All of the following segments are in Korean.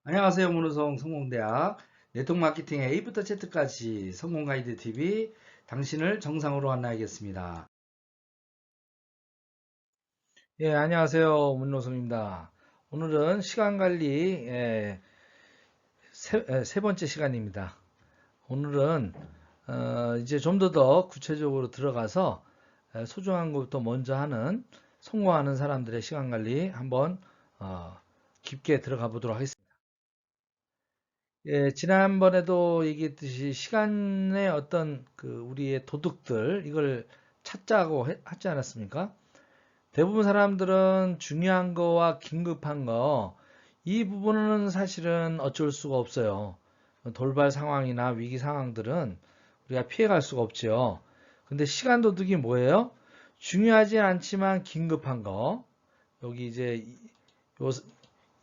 안녕하세요. 문호성 성공대학 네트워크 마케팅 A부터 Z까지 성공 가이드 TV 당신을 정상으로 안내하겠습니다. 예, 안녕하세요. 문호성입니다. 오늘은 시간 관리 세 번째 시간입니다. 오늘은 이제 좀 더 구체적으로 들어가서 소중한 것부터 먼저 하는 성공하는 사람들의 시간 관리 한번 깊게 들어가 보도록 하겠습니다. 예, 지난번에도 얘기했듯이 시간의 어떤 우리의 도둑들 이걸 찾자고 하지 않았습니까? 대부분 사람들은 중요한 거와 긴급한 거 이 부분은 사실은 어쩔 수가 없어요. 돌발 상황이나 위기 상황들은 우리가 피해갈 수가 없죠. 근데 시간 도둑이 뭐예요? 중요하진 않지만 긴급한 거 여기 이제 요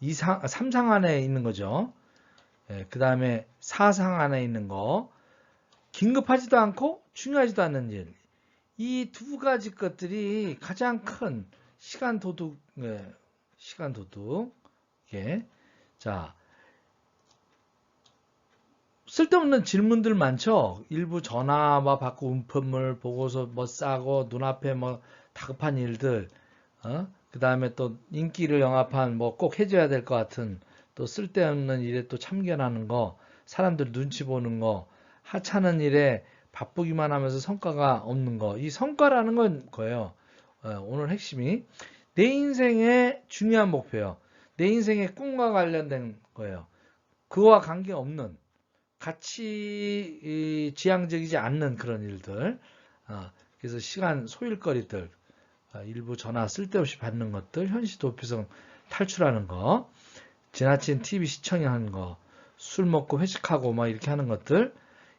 3상 안에 있는 거죠. 그 다음에 사상 안에 있는 거, 긴급하지도 않고 중요하지도 않는 일. 이 두 가지 것들이 가장 큰 시간 도둑, 시간 도둑. 예. 자, 쓸데없는 질문들 많죠? 일부 전화와 받고 운편물, 보고서 뭐 싸고, 눈앞에 뭐 다급한 일들, 그 다음에 또 인기를 영합한 뭐 꼭 해줘야 될 것 같은 또 쓸데없는 일에 또 참견하는 거, 사람들 눈치 보는 거, 하찮은 일에 바쁘기만 하면서 성과가 없는 거. 이 성과라는 건 거예요. 오늘 핵심이 내 인생의 중요한 목표예요. 내 인생의 꿈과 관련된 거예요. 그와 관계없는 가치 지향적이지 않는 그런 일들. 그래서 시간 소일거리들, 일부 전화 쓸데없이 받는 것들, 현시 도피성 탈출하는 거, 지나친 TV 시청하는 거, 술 먹고 회식하고 막 이렇게 하는 것들,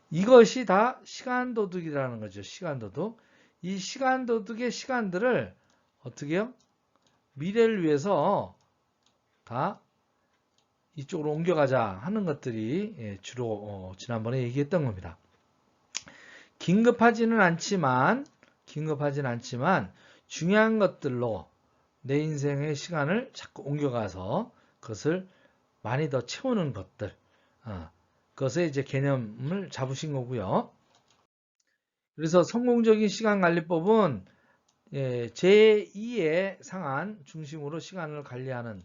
이것이 다 시간 도둑이라는 거죠. 시간 도둑. 이 시간 도둑의 시간들을 어떻게 해요? 미래를 위해서 다 이쪽으로 옮겨가자 하는 것들이 주로 지난번에 얘기했던 겁니다. 긴급하지는 않지만 중요한 것들로 내 인생의 시간을 자꾸 옮겨가서 그것을 많이 더 채우는 것들, 그것의 이제 개념을 잡으신 거고요. 그래서 성공적인 시간 관리법은 제2의 상한 중심으로 시간을 관리하는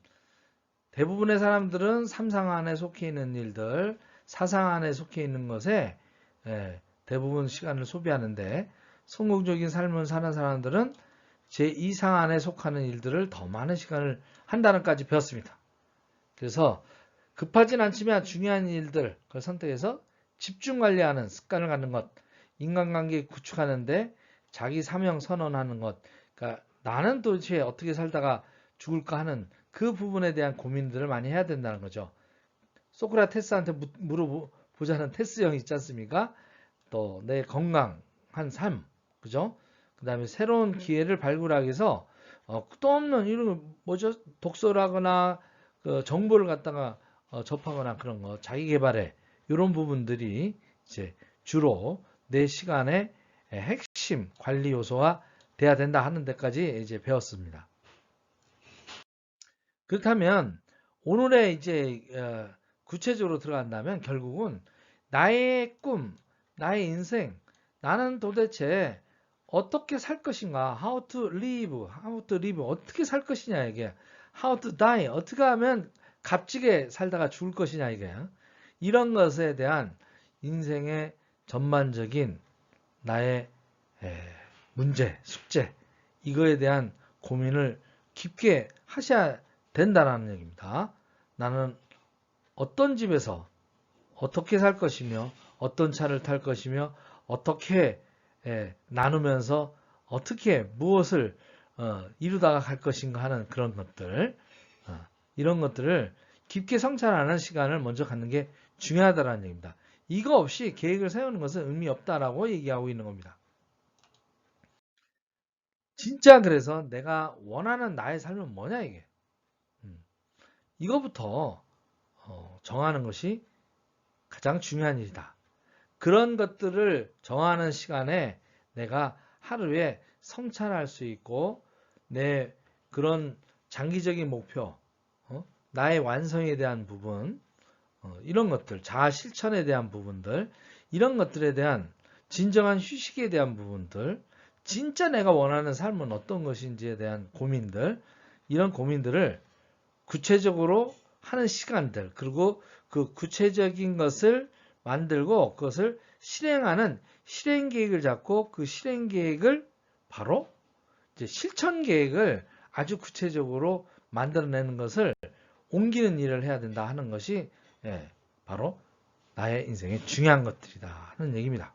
대부분의 사람들은 3상한에 속해 있는 일들, 4상한에 속해 있는 것에 대부분 시간을 소비하는데 성공적인 삶을 사는 사람들은 제2상한에 속하는 일들을 더 많은 시간을 한다는까지 배웠습니다. 그래서 급하진 않지만 중요한 일들 을 선택해서 집중 관리하는 습관을 갖는 것, 인간관계 구축하는데 자기 사명 선언하는 것, 그러니까 나는 도대체 어떻게 살다가 죽을까 하는 그 부분에 대한 고민들을 많이 해야 된다는 거죠. 소크라테스한테 물어보자는 테스형 있지 않습니까? 또 내 건강한 삶, 그죠? 그 다음에 새로운 기회를 발굴하기 위해서 끝도 없는 이런 뭐죠? 독서라거나 정보를 갖다가 접하거나 그런 거, 자기 개발에 이런 부분들이 이제 주로 내 시간의 핵심 관리 요소가 돼야 된다 하는 데까지 이제 배웠습니다. 그렇다면 오늘의 이제 구체적으로 들어간다면 결국은 나의 꿈, 나의 인생, 나는 도대체 어떻게 살 것인가? how to live, 어떻게 살 것이냐 이게. how to die, 어떻게 하면 값지게 살다가 죽을 것이냐 이게. 이런 것에 대한 인생의 전반적인 나의 문제, 숙제, 이거에 대한 고민을 깊게 하셔야 된다는 얘기입니다. 나는 어떤 집에서 어떻게 살 것이며 어떤 차를 탈 것이며 어떻게 나누면서 어떻게 무엇을 이루다가 갈 것인가 하는 그런 것들, 이런 것들을 깊게 성찰하는 시간을 먼저 갖는 게 중요하다는 얘기입니다. 이거 없이 계획을 세우는 것은 의미 없다라고 얘기하고 있는 겁니다. 진짜 그래서 내가 원하는 나의 삶은 뭐냐 이게. 이거부터 정하는 것이 가장 중요한 일이다. 그런 것들을 정하는 시간에 내가 하루에 성찰할 수 있고 내 그런 장기적인 목표, 나의 완성에 대한 부분, 이런 것들, 자아 실천에 대한 부분들, 이런 것들에 대한 진정한 휴식에 대한 부분들, 진짜 내가 원하는 삶은 어떤 것인지에 대한 고민들, 이런 고민들을 구체적으로 하는 시간들, 그리고 그 구체적인 것을 만들고 그것을 실행하는 실행 계획을 잡고 그 실행 계획을 바로 이제 실천 계획을 아주 구체적으로 만들어내는 것을 옮기는 일을 해야 된다 하는 것이 바로 나의 인생의 중요한 것들이다 하는 얘기입니다.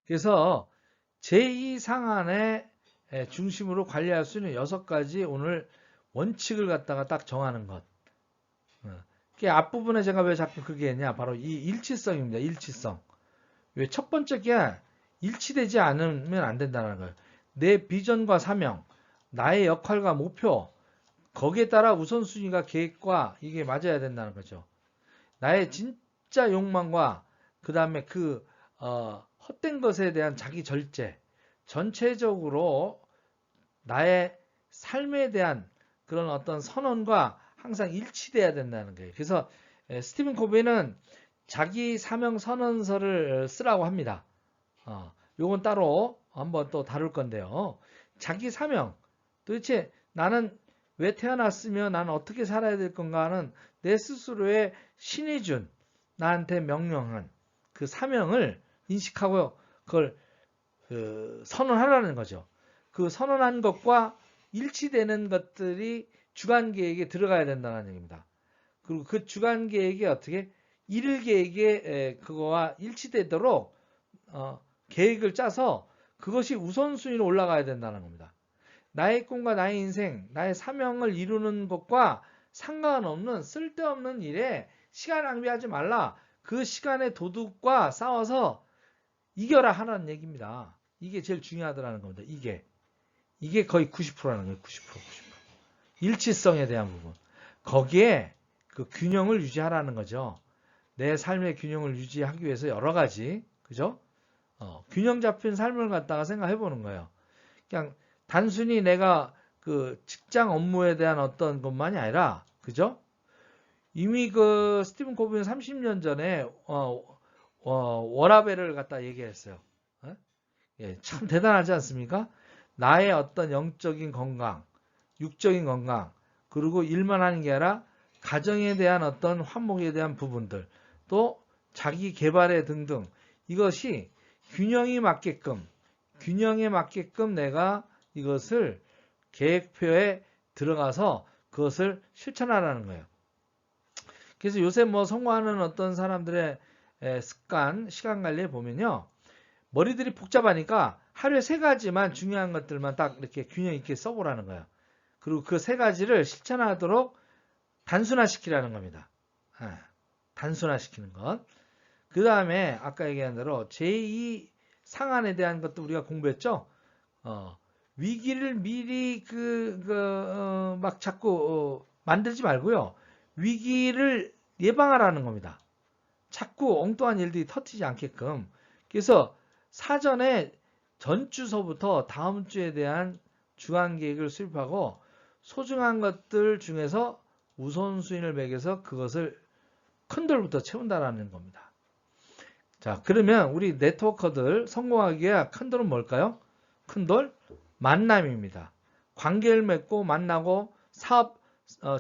그래서 제2상한의 중심으로 관리할 수 있는 6가지 오늘 원칙을 갖다가 딱 정하는 것. 그 앞부분에 제가 왜 자꾸 그게 했냐? 바로 이 일치성입니다. 일치성. 왜 첫 번째 게 일치되지 않으면 안 된다는 거예요. 내 비전과 사명, 나의 역할과 목표, 거기에 따라 우선순위가 계획과 이게 맞아야 된다는 거죠. 나의 진짜 욕망과 그 다음에 그 헛된 것에 대한 자기 절제, 전체적으로 나의 삶에 대한 그런 어떤 선언과 항상 일치돼야 된다는 거예요. 그래서 스티븐 코비는 자기 사명 선언서를 쓰라고 합니다. 요건 따로 한번 또 다룰 건데요. 자기 사명, 도대체 나는 왜 태어났으며 나는 어떻게 살아야 될 건가는 내 스스로의 신이 준 나한테 명령한 그 사명을 인식하고 그걸 선언하라는 거죠. 그 선언한 것과 일치되는 것들이 주간 계획에 들어가야 된다는 얘기입니다. 그리고 그 주간 계획이 어떻게 일일 계획에 그거와 일치되도록 계획을 짜서 그것이 우선순위로 올라가야 된다는 겁니다. 나의 꿈과 나의 인생, 나의 사명을 이루는 것과 상관없는 쓸데없는 일에 시간 낭비하지 말라. 그 시간의 도둑과 싸워서 이겨라 하라는 얘기입니다. 이게 제일 중요하다는 겁니다. 이게 거의 90%라는 거예요. 90%. 일치성에 대한 부분. 거기에 그 균형을 유지하라는 거죠. 내 삶의 균형을 유지하기 위해서 여러 가지, 그죠? 균형 잡힌 삶을 갖다가 생각해 보는 거예요. 그냥 단순히 내가 그 직장 업무에 대한 어떤 것만이 아니라, 그죠? 이미 그 스티븐 코비는 30년 전에 워라벨을 갖다 얘기했어요. 참 대단하지 않습니까? 나의 어떤 영적인 건강, 육적인 건강, 그리고 일만 하는 게 아니라 가정에 대한 어떤 환목에 대한 부분들, 또 자기 개발에 등등 이것이 균형에 맞게끔 내가 이것을 계획표에 들어가서 그것을 실천하라는 거예요. 그래서 요새 뭐 성공하는 어떤 사람들의 습관, 시간 관리에 보면요. 머리들이 복잡하니까 하루에 3가지만 중요한 것들만 딱 이렇게 균형 있게 써보라는 거예요. 그리고 그 3가지를 실천하도록 단순화시키라는 겁니다. 단순화시키는 것. 그 다음에 아까 얘기한 대로 제2 상한에 대한 것도 우리가 공부했죠. 위기를 미리 막 자꾸 만들지 말고요. 위기를 예방하라는 겁니다. 자꾸 엉뚱한 일들이 터지지 않게끔. 그래서 사전에 전주서부터 다음 주에 대한 주간 계획을 수립하고 소중한 것들 중에서 우선순위를 매겨서 그것을 큰 돌부터 채운다라는 겁니다. 자, 그러면 우리 네트워커들 성공하기 위해 큰 돌은 뭘까요? 큰 돌? 만남입니다. 관계를 맺고 만나고 사업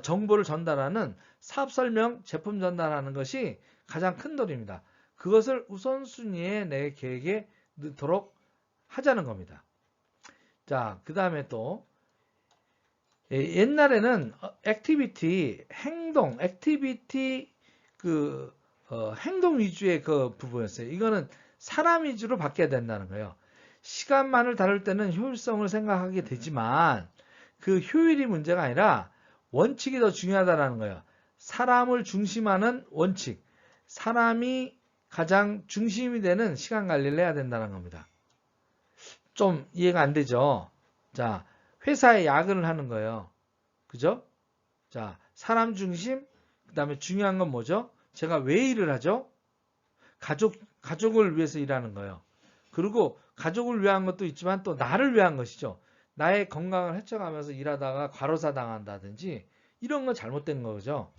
정보를 전달하는 사업 설명, 제품 전달하는 것이 가장 큰 돌입니다. 그것을 우선순위에 내 계획에 넣도록 하자는 겁니다. 자, 그 다음에 또 옛날에는 행동 위주의 그 부분이었어요. 이거는 사람 위주로 바뀌어야 된다는 거예요. 시간만을 다룰 때는 효율성을 생각하게 되지만 그 효율이 문제가 아니라 원칙이 더 중요하다는 거예요. 사람을 중심하는 원칙. 사람이 가장 중심이 되는 시간 관리를 해야 된다는 겁니다. 좀 이해가 안 되죠? 자, 회사에 야근을 하는 거예요. 그죠? 자, 사람 중심, 그 다음에 중요한 건 뭐죠? 제가 왜 일을 하죠? 가족을 위해서 일하는 거예요. 그리고 가족을 위한 것도 있지만 또 나를 위한 것이죠. 나의 건강을 해쳐가면서 일하다가 과로사 당한다든지 이런 건 잘못된 거죠.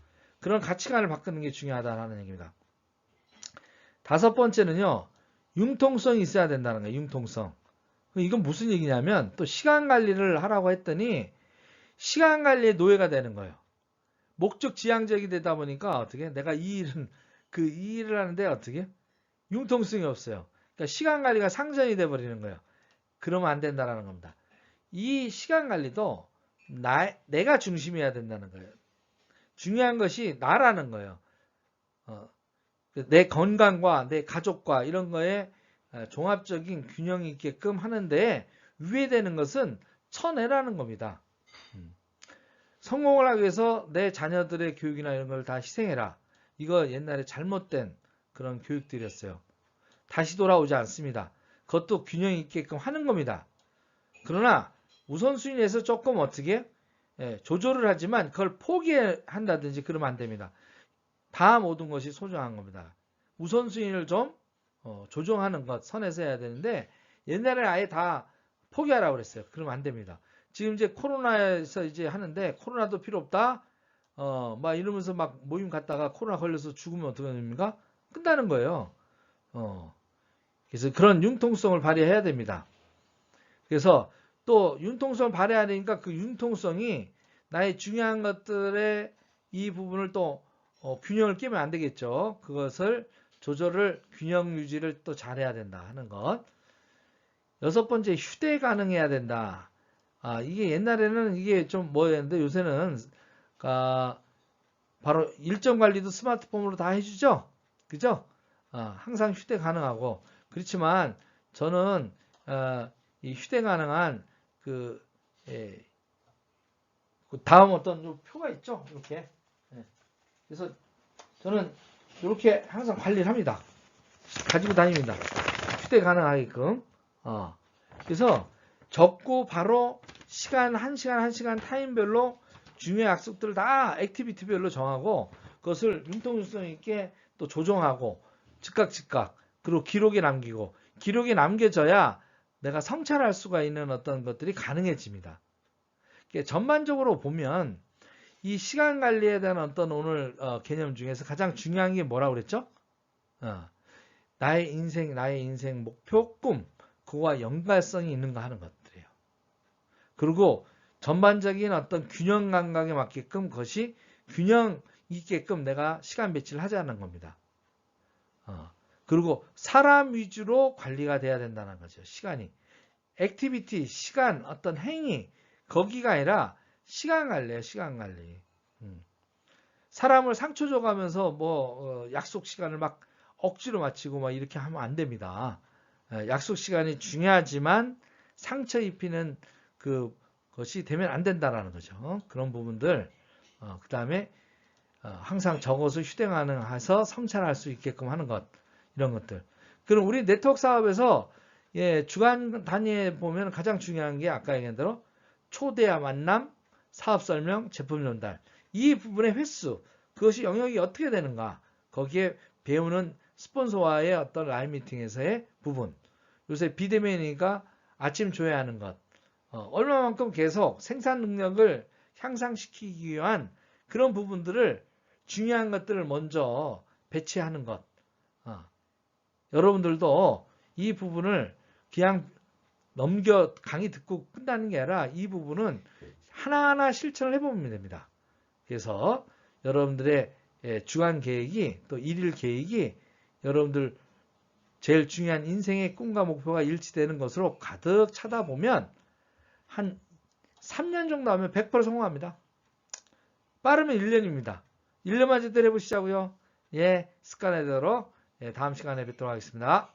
그런 가치관을 바꾸는 게 중요하다는 얘기입니다. 다섯 번째는요. 융통성이 있어야 된다는 거예요. 융통성. 이건 무슨 얘기냐면 또 시간 관리를 하라고 했더니 시간 관리의 노예가 되는 거예요. 목적 지향적이 되다 보니까 어떻게 내가 이 일을 하는데 어떻게 융통성이 없어요. 그러니까 시간 관리가 상전이 돼 버리는 거예요. 그러면 안 된다라는 겁니다. 이 시간 관리도 내가 중심이어야 된다는 거예요. 중요한 것이 나라는 거예요. 내 건강과 내 가족과 이런 거에 종합적인 균형이 있게끔 하는데 위배되는 것은 쳐내라는 겁니다. 성공을 하기 위해서 내 자녀들의 교육이나 이런 걸 다 희생해라. 이거 옛날에 잘못된 그런 교육들이었어요. 다시 돌아오지 않습니다. 그것도 균형 있게끔 하는 겁니다. 그러나 우선순위에서 조금 어떻게 조절을 하지만 그걸 포기한다든지 그러면 안 됩니다. 다 모든 것이 소중한 겁니다. 우선순위를 좀 조정하는 것 선에서 해야 되는데 옛날에 아예 다 포기하라고 그랬어요. 그러면 안 됩니다. 지금 이제 코로나에서 이제 하는데 코로나도 필요 없다. 막 이러면서 막 모임 갔다가 코로나 걸려서 죽으면 어떻게 됩니까? 끝나는 거예요. 그래서 그런 융통성을 발휘해야 됩니다. 그래서 또 융통성을 발휘하니까 그 융통성이 나의 중요한 것들의 이 부분을 또 균형을 깨면 안 되겠죠. 그것을 조절을 균형 유지를 또 잘해야 된다 하는 것. 여섯 번째 휴대 가능해야 된다. 이게 옛날에는 이게 좀 뭐였는데 요새는 바로 일정 관리도 스마트폰으로 다 해주죠. 그죠? 항상 휴대 가능하고 그렇지만 저는 이 휴대 가능한 다음 어떤 표가 있죠. 이렇게. 그래서 저는 이렇게 항상 관리를 합니다. 가지고 다닙니다. 휴대 가능하게끔. 그래서 적고 바로 시간 1시간 타임별로 중요한 약속들을 다 액티비티별로 정하고 그것을 융통성 있게 또 조정하고 즉각 그리고 기록에 남기고 기록에 남겨져야 내가 성찰할 수가 있는 어떤 것들이 가능해집니다. 전반적으로 보면 이 시간 관리에 대한 어떤 오늘 개념 중에서 가장 중요한 게 뭐라고 그랬죠? 나의 인생 목표, 꿈 그거와 연관성이 있는가 하는 것들이에요. 그리고 전반적인 어떤 균형 감각에 맞게끔 그것이 균형 있게끔 내가 시간 배치를 하자는 겁니다. 그리고 사람 위주로 관리가 돼야 된다는 거죠. 시간이. 액티비티, 시간, 어떤 행위 거기가 아니라 시간 관리예요. 시간 관리. 사람을 상처 줘가면서 약속 시간을 막 억지로 맞추고 막 이렇게 하면 안 됩니다. 약속 시간이 중요하지만 상처 입히는 그것이 되면 안 된다라는 거죠. 그런 부분들. 그 다음에 항상 적어서 휴대 가능해서 성찰할 수 있게끔 하는 것. 이런 것들. 그럼 우리 네트워크 사업에서 주간 단위에 보면 가장 중요한 게 아까 얘기한 대로 초대와 만남, 사업 설명, 제품 전달. 이 부분의 횟수, 그것이 영역이 어떻게 되는가. 거기에 배우는 스폰서와의 어떤 라인 미팅에서의 부분. 요새 비대면이니까 아침 조회하는 것. 얼마만큼 계속 생산 능력을 향상시키기 위한 그런 부분들을 중요한 것들을 먼저 배치하는 것. 여러분들도 이 부분을 그냥 강의 듣고 끝나는 게 아니라 이 부분은 하나하나 실천을 해보면 됩니다. 그래서 여러분들의 주간 계획이 또 일일 계획이 여러분들 제일 중요한 인생의 꿈과 목표가 일치되는 것으로 가득 차다 보면 한 3년 정도 하면 100% 성공합니다. 빠르면 1년입니다. 1년만 제대로 해보시자고요. 습관에 대로 다음 시간에 뵙도록 하겠습니다.